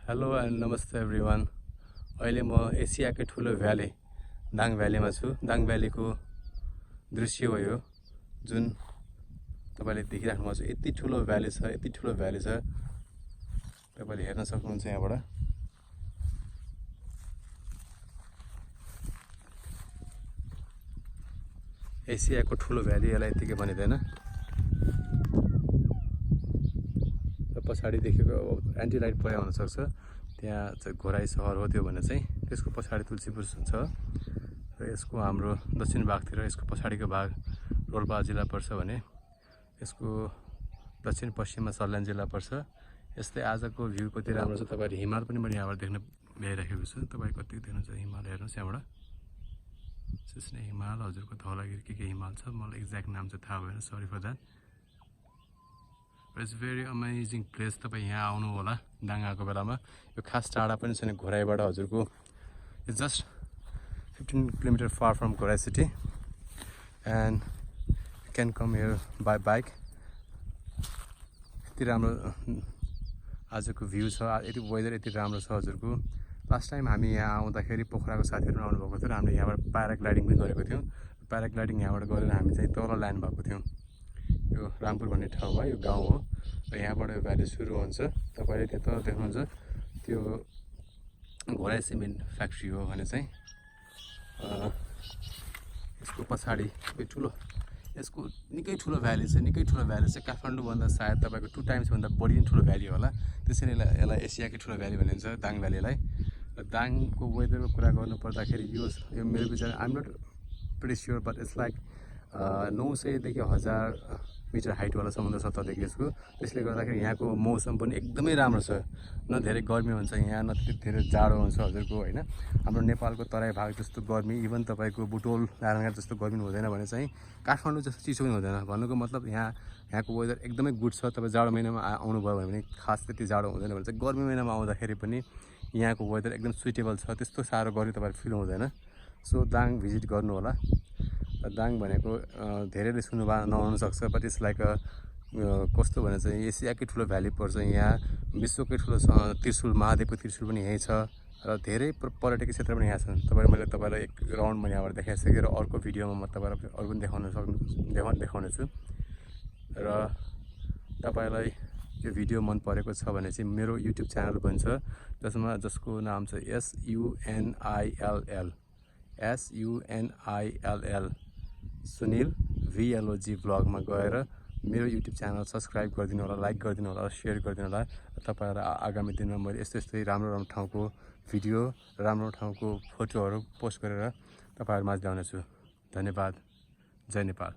Hello and नमस्ते everyone. अहिले म एसियाकै ठुलो भ्याली दाङ भ्यालीमा छु। दाङ भ्यालीको दृश्य हो यो, जुन तपाईले देखिराख्नु भएको छ। यति ठुलो भ्याली छ, यति ठुलो भ्याली छ, तपाईले हेर्न सक्नुहुन्छ यहाँबाट। एसियाको ठुलो भ्याली यसलाई यतिकै भनिँदैन। पछाडि देखेको एन्टी लाइट परे हुनसक्छ, त्यहाँ चाहिँ घोराई सहर हो त्यो भने चाहिँ। त्यसको पछाडि तुलसीपुर छ र यसको हाम्रो दक्षिण भागतिर यसको पछाडिको भाग रोल्पा जिल्ला पर्छ भने यसको दक्षिण पश्चिममा सल्यान जिल्ला पर्छ। यस्तै आजको भ्यू कति राम्रो छ। तपाईहरु हिमाल पनि मैले यहाँबाट देख्न भ्याइराखेको छु। तपाईहरु कति देख्नुहुन्छ हिमाल हेर्नुस् यहाँबाट। त्यसै हिमाल हजुरको धौलागिरी के हिमाल छ, मलाई एक्ज्याक्ट नाम चाहिँ थाहा भएन, sorry for that. It's very amazing place. तपाईँ यहाँ आउनु होला दाङ आएको बेलामा। यो खास टाढा पनि छैन घोराईबाट हजुरको। It's just 15 kilometre far from Ghorahi city and you can come here by bike. यति राम्रो आजको भ्यू छ, यति वेदर यति राम्रो छ हजुरको। लास्ट टाइम हामी यहाँ आउँदाखेरि पोखराको साथीहरू आउनु भएको थियो र हामीले यहाँबाट प्याराग्लाइडिङ पनि गरेको थियौँ। प्याराग्लाइडिङ यहाँबाट गरेर हामी चाहिँ तल ल्यान्ड भएको थियौँ। यो रामपुर भन्ने ठाउँ हो, यो गाउँ हो र यहाँबाट यो भ्याली सुरु हुन्छ। तपाईँले त्यता देख्नुहुन्छ त्यो घोराई सिमेन्ट फ्याक्ट्री हो भने चाहिँ यसको पछाडि ठुलो, यसको निकै ठुलो भ्याली छ। निकै ठुलो भ्याली चाहिँ काठमाडौँभन्दा सायद तपाईँको 2 टाइम्स भन्दा बढी नै ठुलो भ्याली होला। त्यसैले यसलाई एसियाकै ठुलो भ्याली भनिन्छ दाङ भ्यालीलाई। र दाङको वेदरको कुरा गर्नु पर्दाखेरि यो मेरो विचार, I'm not pretty sure but it's like 900 देखि 1000 मिटर हाइटवाला समुद्र सतहदेखि यसको। त्यसले गर्दाखेरि यहाँको मौसम पनि एकदमै राम्रो छ। न धेरै गर्मी हुन्छ यहाँ, न धेरै जाडो हुन्छ हजुरको होइन। हाम्रो नेपालको तराई भाग जस्तो गर्मी, इभन तपाईँको बुटोल नारायणघाट जस्तो गर्मी हुँदैन भने चाहिँ काठमाडौँ जस्तो चिसो पनि हुँदैन। भन्नुको मतलब यहाँको वेदर एकदमै गुड छ। तपाईँ जाडो महिनामा आउनुभयो भने खास त्यति जाडो हुँदैन भने चाहिँ गर्मी महिनामा आउँदाखेरि पनि यहाँको वेदर एकदम सुइटेबल छ। त्यस्तो साह्रो गर्मी तपाईँहरू फिल हुँदैन। सो दाङ भिजिट गर्नु होला। दाङ भनेको धेरैले सुन्नु नहुन सक्छ, बट इट्स लाइक कस्तो भने चाहिँ एसियाकै ठुलो भ्याली पर्छ। यहाँ विश्वकै ठुलो त्रिशुल, महादेवको त्रिशुल पनि यहीँ छ र धेरै पर्यटकीय क्षेत्र पनि यहाँ छन्। मैले तपाईँलाई एक राउन्ड म यहाँबाट देखाइसकेँ र अर्को भिडियोमा म तपाईँलाई अरू पनि देखाउनेछु। र तपाईँलाई यो भिडियो मन परेको छ भने चाहिँ मेरो युट्युब च्यानल पनि छ, जसको नाम छ SUNILL सुनिल VLOG भ्लगमा गएर मेरो युट्युब च्यानल सब्सक्राइब गरिदिनु होला, लाइक गरिदिनु होला, सेयर गरिदिनु होला। तपाईहरु आगामी दिनमा मैले यस्तै राम्रो ठाउँको भिडियो, राम्रो ठाउँको फोटोहरू पोस्ट गरेर तपाईहरु माझ ल्याउनेछु। धन्यवाद। जय नेपाल।